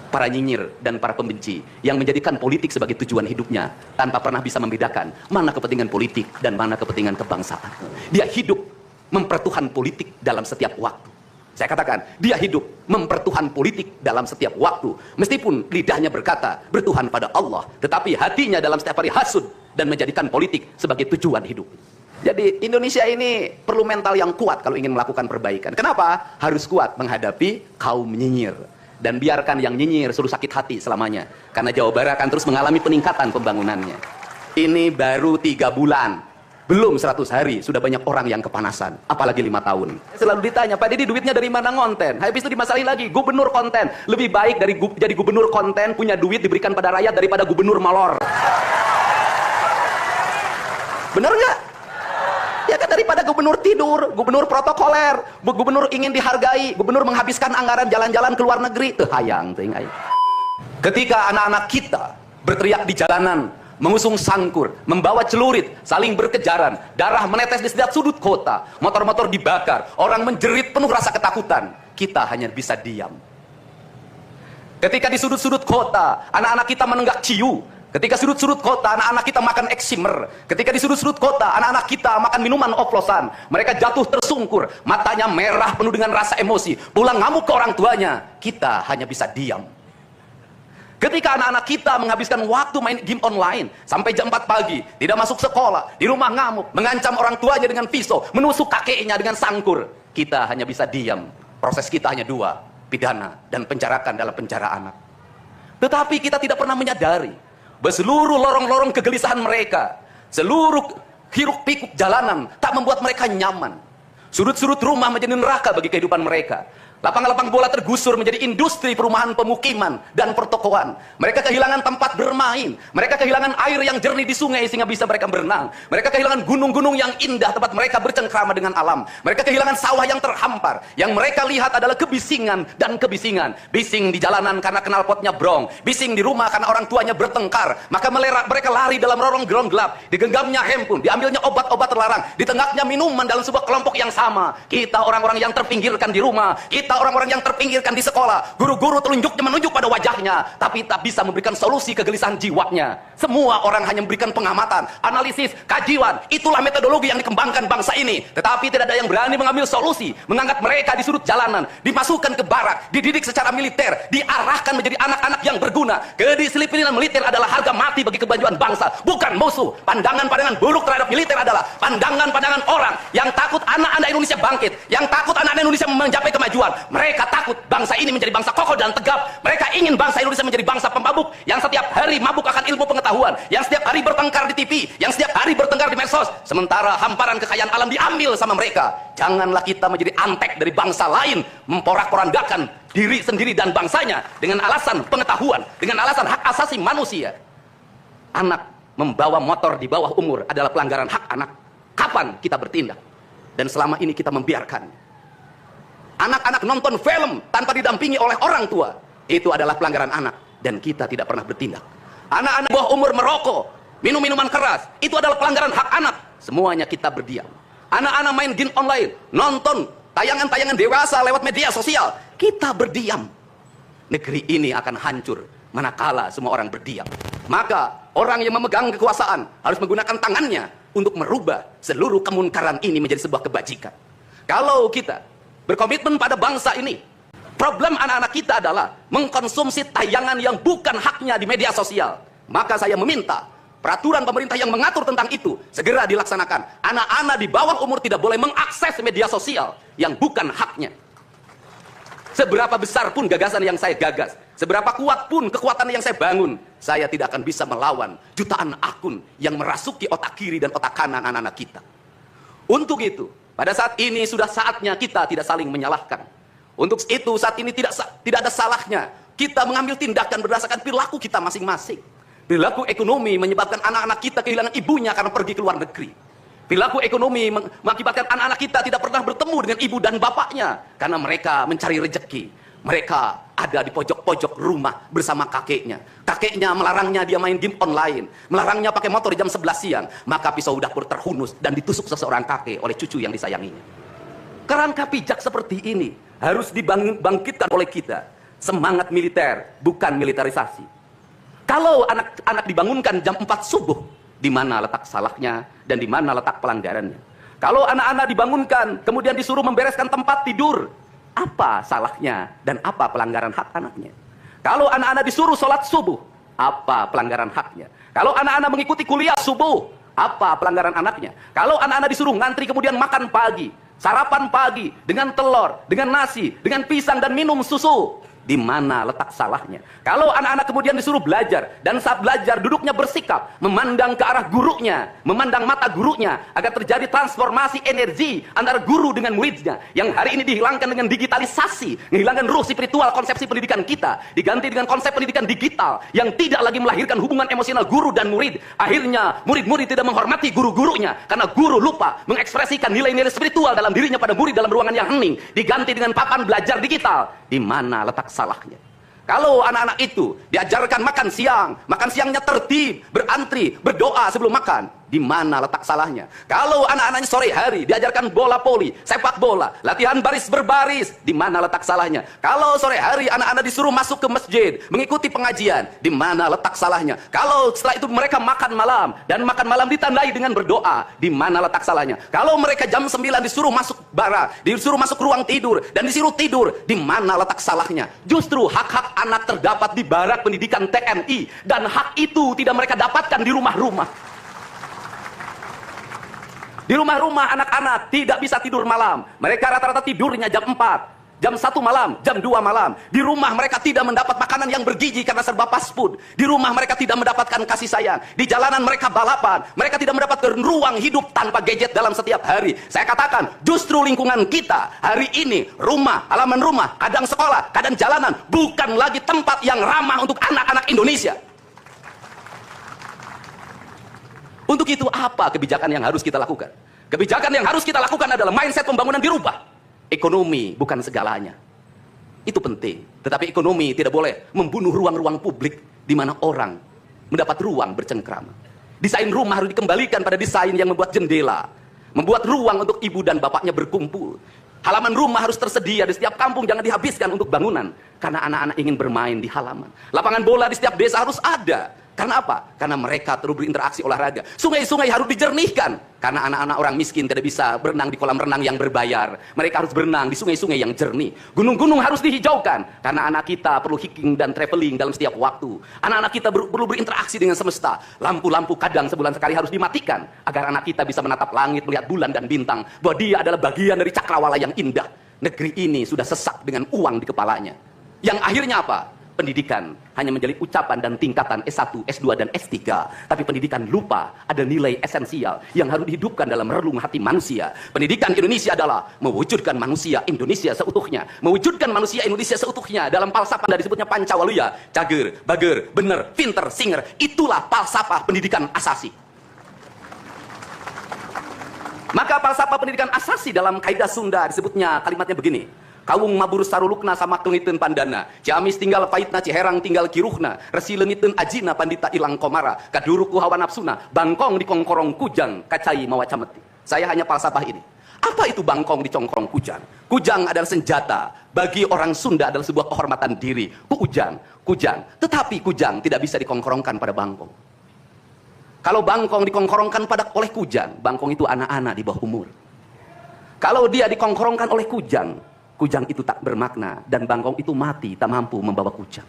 para nyinyir dan para pembenci yang menjadikan politik sebagai tujuan hidupnya tanpa pernah bisa membedakan mana kepentingan politik dan mana kepentingan kebangsaan. Dia hidup mempertuhan politik dalam setiap waktu. Saya katakan, dia hidup mempertuhan politik dalam setiap waktu. Meskipun lidahnya berkata bertuhan pada Allah, tetapi hatinya dalam setiap hari hasud dan menjadikan politik sebagai tujuan hidup. Jadi Indonesia ini perlu mental yang kuat kalau ingin melakukan perbaikan. Kenapa? Harus kuat menghadapi kaum nyinyir. Dan biarkan yang nyinyir suruh sakit hati selamanya. Karena Jawa Barat akan terus mengalami peningkatan pembangunannya. Ini baru 3 bulan. Belum 100 hari, sudah banyak orang yang kepanasan. Apalagi 5 tahun. Selalu ditanya, Pak Deddy duitnya dari mana ngonten? Habis itu dimasalahin lagi, gubernur konten. Lebih baik dari jadi gubernur konten, punya duit diberikan pada rakyat daripada gubernur molor. Bener nggak? Ya kan, daripada gubernur tidur, gubernur protokoler, gubernur ingin dihargai, gubernur menghabiskan anggaran jalan-jalan ke luar negeri. Hayang. Ketika anak-anak kita berteriak di jalanan, mengusung sangkur, membawa celurit, saling berkejaran, darah menetes di setiap sudut kota, motor-motor dibakar, orang menjerit penuh rasa ketakutan, kita hanya bisa diam. Ketika di sudut-sudut kota, anak-anak kita menenggak ciu. Ketika sudut-sudut kota, anak-anak kita makan eksimer. Ketika di sudut-sudut kota, anak-anak kita makan minuman oplosan. Mereka jatuh tersungkur, matanya merah penuh dengan rasa emosi, pulang ngamuk ke orang tuanya. Kita hanya bisa diam. Ketika anak-anak kita menghabiskan waktu main game online sampai jam 4 pagi, tidak masuk sekolah, di rumah ngamuk, mengancam orang tuanya dengan pisau, menusuk kakeknya dengan sangkur, kita hanya bisa diam. Proses kita hanya 2, pidana dan penjarakan dalam penjara anak. Tetapi kita tidak pernah menyadari seluruh lorong-lorong kegelisahan mereka, seluruh hiruk-pikuk jalanan tak membuat mereka nyaman. Sudut-sudut rumah menjadi neraka bagi kehidupan mereka. Lapang-lapang bola tergusur menjadi industri perumahan pemukiman dan pertokoan. Mereka kehilangan tempat bermain. Mereka kehilangan air yang jernih di sungai sehingga bisa mereka berenang. Mereka kehilangan gunung-gunung yang indah tempat mereka bercengkrama dengan alam. Mereka kehilangan sawah yang terhampar. Yang mereka lihat adalah kebisingan dan kebisingan. Bising di jalanan karena knalpotnya brong. Bising di rumah karena orang tuanya bertengkar. Maka mereka lari dalam lorong-lorong gelap. Digenggamnya handphone, diambilnya obat-obat terlarang, ditengahnya minuman dalam sebuah kelompok yang sama. Kita orang-orang yang terpinggirkan di rumah. Kita orang-orang yang terpinggirkan di sekolah, guru-guru telunjuknya menunjuk pada wajahnya, tapi tak bisa memberikan solusi kegelisahan jiwanya. Semua orang hanya memberikan pengamatan, analisis, kajian. Itulah metodologi yang dikembangkan bangsa ini. Tetapi tidak ada yang berani mengambil solusi, mengangkat mereka di sudut jalanan, dimasukkan ke barak, dididik secara militer, diarahkan menjadi anak-anak yang berguna. Kedisiplinan militer adalah harga mati bagi kemajuan bangsa, bukan musuh. Pandangan-pandangan buruk terhadap militer adalah pandangan-pandangan orang yang takut anak-anak Indonesia bangkit, yang takut anak-anak Indonesia mencapai kemajuan. Mereka takut bangsa ini menjadi bangsa kokoh dan tegap. Mereka ingin bangsa Indonesia menjadi bangsa pemabuk yang setiap hari mabuk akan ilmu pengetahuan, yang setiap hari bertengkar di TV, yang setiap hari bertengkar di medsos, sementara hamparan kekayaan alam diambil sama mereka. Janganlah kita menjadi antek dari bangsa lain, memporak-porandakan diri sendiri dan bangsanya dengan alasan pengetahuan, dengan alasan hak asasi manusia. Anak membawa motor di bawah umur adalah pelanggaran hak anak. Kapan kita bertindak? Dan selama ini kita membiarkan anak-anak nonton film tanpa didampingi oleh orang tua. Itu adalah pelanggaran anak. Dan kita tidak pernah bertindak. Anak-anak bawah umur merokok, minum minuman keras, itu adalah pelanggaran hak anak. Semuanya kita berdiam. Anak-anak main game online, nonton tayangan-tayangan dewasa lewat media sosial, kita berdiam. Negeri ini akan hancur manakala semua orang berdiam. Maka orang yang memegang kekuasaan harus menggunakan tangannya untuk merubah seluruh kemunkaran ini menjadi sebuah kebajikan. Kalau kita berkomitmen pada bangsa ini, problem anak-anak kita adalah mengkonsumsi tayangan yang bukan haknya di media sosial. Maka saya meminta peraturan pemerintah yang mengatur tentang itu segera dilaksanakan. Anak-anak di bawah umur tidak boleh mengakses media sosial yang bukan haknya. Seberapa besar pun gagasan yang saya gagas, seberapa kuat pun kekuatan yang saya bangun, saya tidak akan bisa melawan jutaan akun yang merasuki otak kiri dan otak kanan anak-anak kita. Untuk itu, pada saat ini sudah saatnya kita tidak saling menyalahkan. Untuk itu saat ini tidak ada salahnya kita mengambil tindakan berdasarkan perilaku kita masing-masing. Perilaku ekonomi menyebabkan anak-anak kita kehilangan ibunya karena pergi ke luar negeri. Perilaku ekonomi mengakibatkan anak-anak kita tidak pernah bertemu dengan ibu dan bapaknya karena mereka mencari rezeki. Mereka ada di pojok-pojok rumah bersama kakeknya. Kakeknya melarangnya dia main game online, melarangnya pakai motor jam 11 siang. Maka pisau dapur terhunus dan ditusuk seseorang kakek oleh cucu yang disayanginya. Kerangka pijak seperti ini harus dibangkitkan oleh kita. semangat militer, bukan militerisasi. Kalau anak-anak dibangunkan jam 4 subuh, di mana letak salahnya dan di mana letak pelanggarannya? Kalau anak-anak dibangunkan, kemudian disuruh membereskan tempat tidur, apa salahnya dan apa pelanggaran hak anaknya? Kalau anak-anak disuruh sholat subuh, apa pelanggaran haknya? Kalau anak-anak mengikuti kuliah subuh, apa pelanggaran anaknya? Kalau anak-anak disuruh ngantri kemudian makan pagi, sarapan pagi dengan telur, dengan nasi, dengan pisang dan minum susu, di mana letak salahnya? Kalau anak-anak kemudian disuruh belajar, dan saat belajar duduknya bersikap, memandang ke arah gurunya, memandang mata gurunya, agar terjadi transformasi energi antara guru dengan muridnya, yang hari ini dihilangkan dengan digitalisasi, menghilangkan ruh spiritual konsepsi pendidikan kita, diganti dengan konsep pendidikan digital, yang tidak lagi melahirkan hubungan emosional guru dan murid. Akhirnya murid-murid tidak menghormati guru-gurunya, karena guru lupa mengekspresikan nilai-nilai spiritual dalam dirinya pada murid dalam ruangan yang hening, diganti dengan papan belajar digital. Di mana letak salahnya? Kalau anak-anak itu diajarkan makan siangnya tertib, berantri, berdoa sebelum makan, di mana letak salahnya? Kalau anak-anaknya sore hari diajarkan bola voli, sepak bola, latihan baris berbaris, di mana letak salahnya? Kalau sore hari anak-anak disuruh masuk ke masjid, mengikuti pengajian, di mana letak salahnya? Kalau setelah itu mereka makan malam, dan makan malam ditandai dengan berdoa, di mana letak salahnya? Kalau mereka jam 9 disuruh masuk bara, disuruh masuk ruang tidur, dan disuruh tidur, di mana letak salahnya? Justru hak-hak anak terdapat di barak pendidikan TNI, dan hak itu tidak mereka dapatkan di rumah-rumah. Di rumah-rumah anak-anak tidak bisa tidur malam. Mereka rata-rata tidurnya jam 4, jam 1 malam, jam 2 malam. Di rumah mereka tidak mendapat makanan yang bergizi karena serba fast food. Di rumah mereka tidak mendapatkan kasih sayang. Di jalanan mereka balapan. Mereka tidak mendapatkan ruang hidup tanpa gadget dalam setiap hari. Saya katakan, justru lingkungan kita hari ini, rumah, halaman rumah, kadang sekolah, kadang jalanan, bukan lagi tempat yang ramah untuk anak-anak Indonesia. Untuk itu apa kebijakan yang harus kita lakukan? Kebijakan yang harus kita lakukan adalah mindset pembangunan dirubah. Ekonomi bukan segalanya. Itu penting. Tetapi ekonomi tidak boleh membunuh ruang-ruang publik di mana orang mendapat ruang bercengkrama. Desain rumah harus dikembalikan pada desain yang membuat jendela, membuat ruang untuk ibu dan bapaknya berkumpul. Halaman rumah harus tersedia di setiap kampung, jangan dihabiskan untuk bangunan. Karena anak-anak ingin bermain di halaman. Lapangan bola di setiap desa harus ada. Karena apa? Karena mereka terus berinteraksi olahraga. Sungai-sungai harus dijernihkan. Karena anak-anak orang miskin tidak bisa berenang di kolam renang yang berbayar. Mereka harus berenang di sungai-sungai yang jernih. Gunung-gunung harus dihijaukan. Karena anak kita perlu hiking dan traveling dalam setiap waktu. Anak-anak kita perlu berinteraksi dengan semesta. Lampu-lampu kadang sebulan sekali harus dimatikan. Agar anak kita bisa menatap langit, melihat bulan dan bintang. Bahwa dia adalah bagian dari cakrawala yang indah. Negeri ini sudah sesak dengan uang di kepalanya. Yang akhirnya apa? Pendidikan hanya menjadi ucapan dan tingkatan S1, S2, dan S3. Tapi pendidikan lupa ada nilai esensial yang harus dihidupkan dalam relung hati manusia. Pendidikan Indonesia adalah mewujudkan manusia Indonesia seutuhnya. Mewujudkan manusia Indonesia seutuhnya dalam falsafah dari disebutnya Pancawaluya. Cager, bager, bener, pinter, singer. Itulah falsafah pendidikan asasi. Maka falsafah pendidikan asasi dalam kaidah Sunda disebutnya kalimatnya begini. Kawung mabur sarulukna sama kelengiten pandana. Ciamis tinggal paitna, Ciherang tinggal kiruhna. Resi lengiten ajina pandita ilang komara. Kaduruku hawa nafsuna. Bangkong di kongkorong kujang. Kacai mawacameti. Saya hanya falsafah ini. Apa itu bangkong di congkorong kujang? Kujang adalah senjata. Bagi orang Sunda adalah sebuah kehormatan diri. Kujang. Tetapi kujang tidak bisa dikongkorongkan pada bangkong. Kalau bangkong dikongkorongkan oleh kujang, bangkong itu anak-anak di bawah umur. Kalau dia dikongkorongkan oleh kujang, kujang itu tak bermakna, dan bangkong itu mati, tak mampu membawa kujang.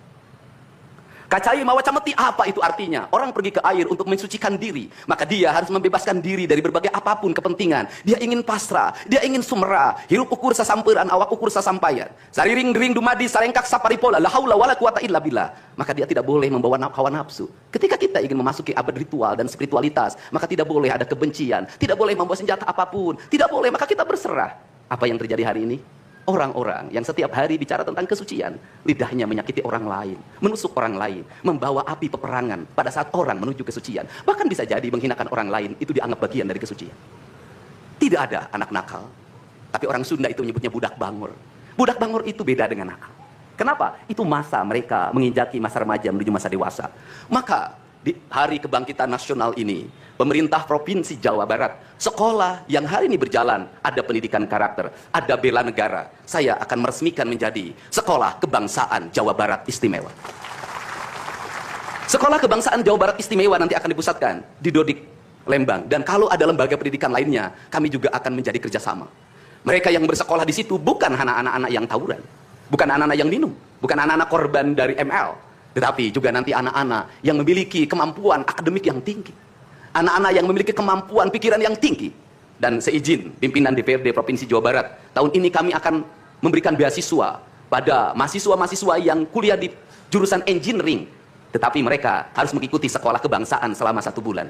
Kacai mawacameti, apa itu artinya? Orang pergi ke air untuk mensucikan diri, maka dia harus membebaskan diri dari berbagai apapun kepentingan. Dia ingin pasrah, dia ingin sumera, hirup ukur sasamperan, awak ukur sasampayan. Sariring dering dumadi sarengkak saparipola, la haula wala quwata illa billah. Maka dia tidak boleh membawa hawa nafsu. Ketika kita ingin memasuki abad ritual dan spiritualitas, maka tidak boleh ada kebencian, tidak boleh membawa senjata apapun, tidak boleh, maka kita berserah. Apa yang terjadi hari ini? Orang-orang yang setiap hari bicara tentang kesucian, lidahnya menyakiti orang lain, menusuk orang lain, membawa api peperangan pada saat orang menuju kesucian. Bahkan bisa jadi menghinakan orang lain, itu dianggap bagian dari kesucian. Tidak ada anak nakal, tapi orang Sunda itu menyebutnya budak bangor. Budak bangor itu beda dengan nakal. Kenapa? Itu masa mereka menginjaki masa remaja menuju masa dewasa. Maka di Hari Kebangkitan Nasional ini, pemerintah Provinsi Jawa Barat, sekolah yang hari ini berjalan, ada pendidikan karakter, ada bela negara, saya akan meresmikan menjadi Sekolah Kebangsaan Jawa Barat Istimewa. Sekolah Kebangsaan Jawa Barat Istimewa nanti akan dipusatkan di Dodik, Lembang. Dan kalau ada lembaga pendidikan lainnya, kami juga akan menjadi kerjasama. Mereka yang bersekolah di situ bukan anak-anak yang tawuran, bukan anak-anak yang minum, bukan anak-anak korban dari ML, tetapi juga nanti anak-anak yang memiliki kemampuan akademik yang tinggi, anak-anak yang memiliki kemampuan pikiran yang tinggi. Dan seizin pimpinan DPRD Provinsi Jawa Barat, tahun ini kami akan memberikan beasiswa pada mahasiswa-mahasiswa yang kuliah di jurusan engineering, tetapi mereka harus mengikuti sekolah kebangsaan selama 1 bulan.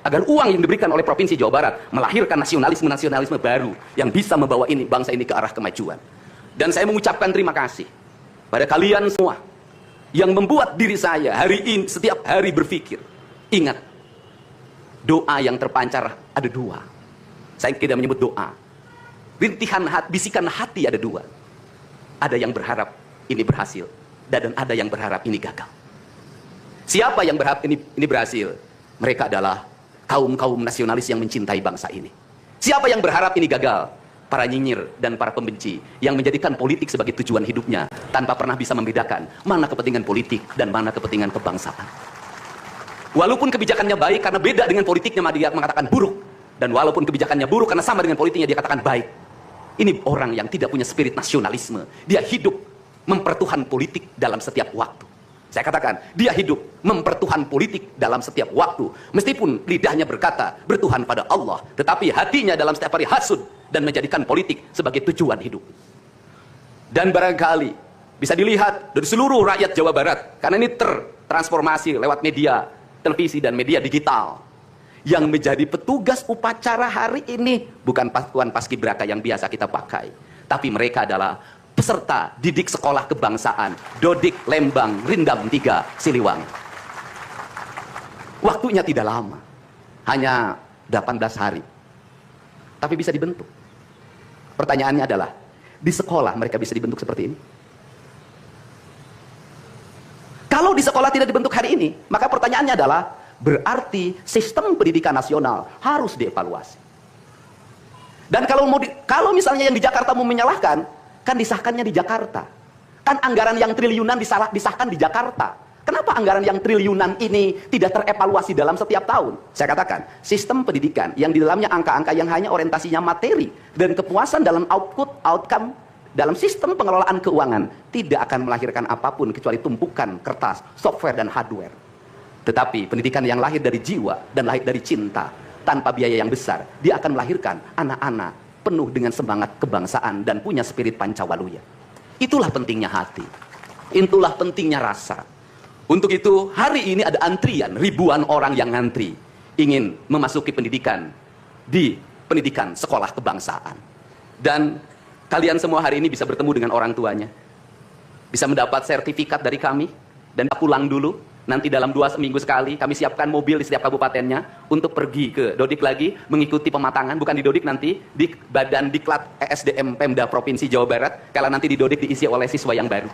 Agar uang yang diberikan oleh Provinsi Jawa Barat melahirkan nasionalisme-nasionalisme baru yang bisa membawa bangsa ini ke arah kemajuan. Dan saya mengucapkan terima kasih pada kalian semua yang membuat diri saya hari ini setiap hari berpikir. Ingat, doa yang terpancar ada 2. Saya tidak menyebut doa. Rintihan hati, bisikan hati ada 2. Ada yang berharap ini berhasil, dan ada yang berharap ini gagal. Siapa yang berharap ini berhasil? Mereka adalah kaum-kaum nasionalis yang mencintai bangsa ini. Siapa yang berharap ini gagal? Para nyinyir dan para pembenci yang menjadikan politik sebagai tujuan hidupnya tanpa pernah bisa membedakan mana kepentingan politik dan mana kepentingan kebangsaan. Walaupun kebijakannya baik karena beda dengan politiknya, dia mengatakan buruk. Dan walaupun kebijakannya buruk karena sama dengan politiknya, dia katakan baik. Ini orang yang tidak punya spirit nasionalisme. Dia hidup mempertuhan politik dalam setiap waktu. Saya katakan, dia hidup mempertuhan politik dalam setiap waktu. Meskipun lidahnya berkata, bertuhan pada Allah. Tetapi hatinya dalam setiap hari hasud dan menjadikan politik sebagai tujuan hidup. Dan barangkali bisa dilihat dari seluruh rakyat Jawa Barat. Karena ini tertransformasi lewat media, televisi dan media digital. Yang menjadi petugas upacara hari ini bukan pasukan paskibraka yang biasa kita pakai. Tapi mereka adalah peserta didik sekolah kebangsaan Dodik, Lembang, Rindam 3, Siliwangi. Waktunya tidak lama, hanya 18 hari, tapi bisa dibentuk. Pertanyaannya adalah, di sekolah mereka bisa dibentuk seperti ini? Kalau di sekolah tidak dibentuk hari ini, maka pertanyaannya adalah, berarti sistem pendidikan nasional harus dievaluasi. Dan kalau misalnya yang di Jakarta mau menyalahkan, kan disahkannya di Jakarta. Kan anggaran yang triliunan disahkan di Jakarta. Kenapa anggaran yang triliunan ini tidak terevaluasi dalam setiap tahun? Saya katakan, sistem pendidikan yang di dalamnya angka-angka yang hanya orientasinya materi dan kepuasan dalam outcome dalam sistem pengelolaan keuangan tidak akan melahirkan apapun kecuali tumpukan kertas, software dan hardware. Tetapi pendidikan yang lahir dari jiwa dan lahir dari cinta tanpa biaya yang besar, dia akan melahirkan anak-anak penuh dengan semangat kebangsaan dan punya spirit Pancawaluya. Itulah pentingnya hati. Itulah pentingnya rasa. Untuk itu, hari ini ada antrian, ribuan orang yang ngantri ingin memasuki pendidikan di pendidikan sekolah kebangsaan. Dan kalian semua hari ini bisa bertemu dengan orang tuanya. Bisa mendapat sertifikat dari kami dan pulang dulu. Nanti dalam 2 minggu sekali kami siapkan mobil di setiap kabupatennya untuk pergi ke Dodik lagi mengikuti pematangan, bukan di Dodik nanti, di Badan Diklat ESDM Pemda Provinsi Jawa Barat, kalau nanti di Dodik diisi oleh siswa yang baru.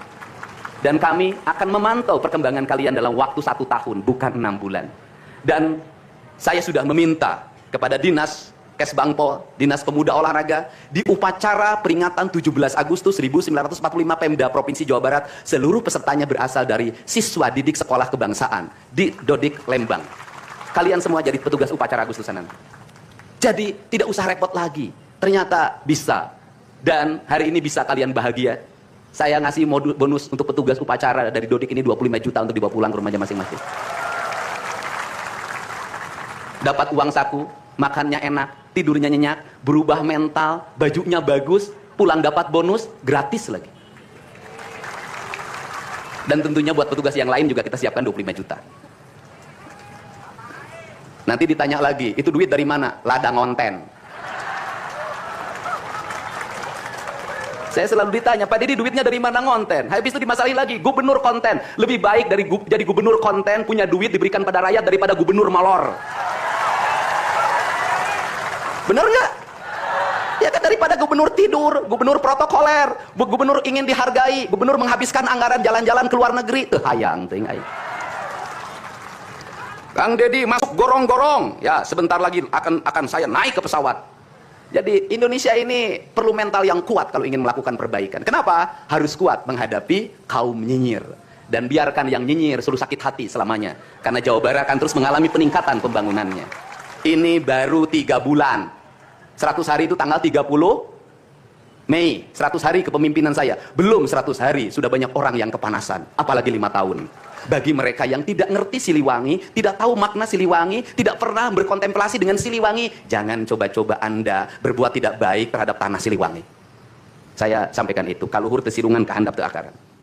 Dan kami akan memantau perkembangan kalian dalam waktu 1 tahun, bukan 6 bulan. Dan saya sudah meminta kepada Dinas Kesbangpol, Dinas Pemuda Olahraga, di upacara peringatan 17 Agustus 1945 Pemda Provinsi Jawa Barat, seluruh pesertanya berasal dari siswa didik sekolah kebangsaan di Dodik, Lembang. Kalian semua jadi petugas upacara Agustusan nanti. Jadi tidak usah repot lagi, ternyata bisa. Dan hari ini bisa kalian bahagia. Saya ngasih bonus untuk petugas upacara dari Dodik ini 25 juta untuk dibawa pulang ke rumahnya masing-masing. Dapat uang saku, makannya enak, tidurnya nyenyak, berubah mental, bajunya bagus, pulang dapat bonus, gratis lagi. Dan tentunya buat petugas yang lain juga kita siapkan 25 juta. Nanti ditanya lagi, itu duit dari mana? Ladang konten. Saya selalu ditanya, Pak Didi duitnya dari mana ngonten? Habis itu dimasalahin lagi, gubernur konten. Lebih baik dari jadi gubernur konten, punya duit diberikan pada rakyat daripada gubernur molor. Bener nggak? Ya kan, daripada gubernur tidur, gubernur protokoler, gubernur ingin dihargai, gubernur menghabiskan anggaran jalan-jalan ke luar negeri, hayang ting. Kang Deddy masuk gorong-gorong. Ya, sebentar lagi akan saya naik ke pesawat. Jadi Indonesia ini perlu mental yang kuat kalau ingin melakukan perbaikan. Kenapa? Harus kuat menghadapi kaum nyinyir. Dan biarkan yang nyinyir suruh sakit hati selamanya. Karena Jawa Barat akan terus mengalami peningkatan pembangunannya. Ini baru 3 bulan. 100 hari itu tanggal 30 Mei. 100 hari kepemimpinan saya. Belum 100 hari, sudah banyak orang yang kepanasan. Apalagi 5 tahun. Bagi mereka yang tidak ngerti Siliwangi, tidak tahu makna Siliwangi, tidak pernah berkontemplasi dengan Siliwangi, jangan coba-coba Anda berbuat tidak baik terhadap tanah Siliwangi. Saya sampaikan itu. Kaluhur tesirungan kehandap teu akaran.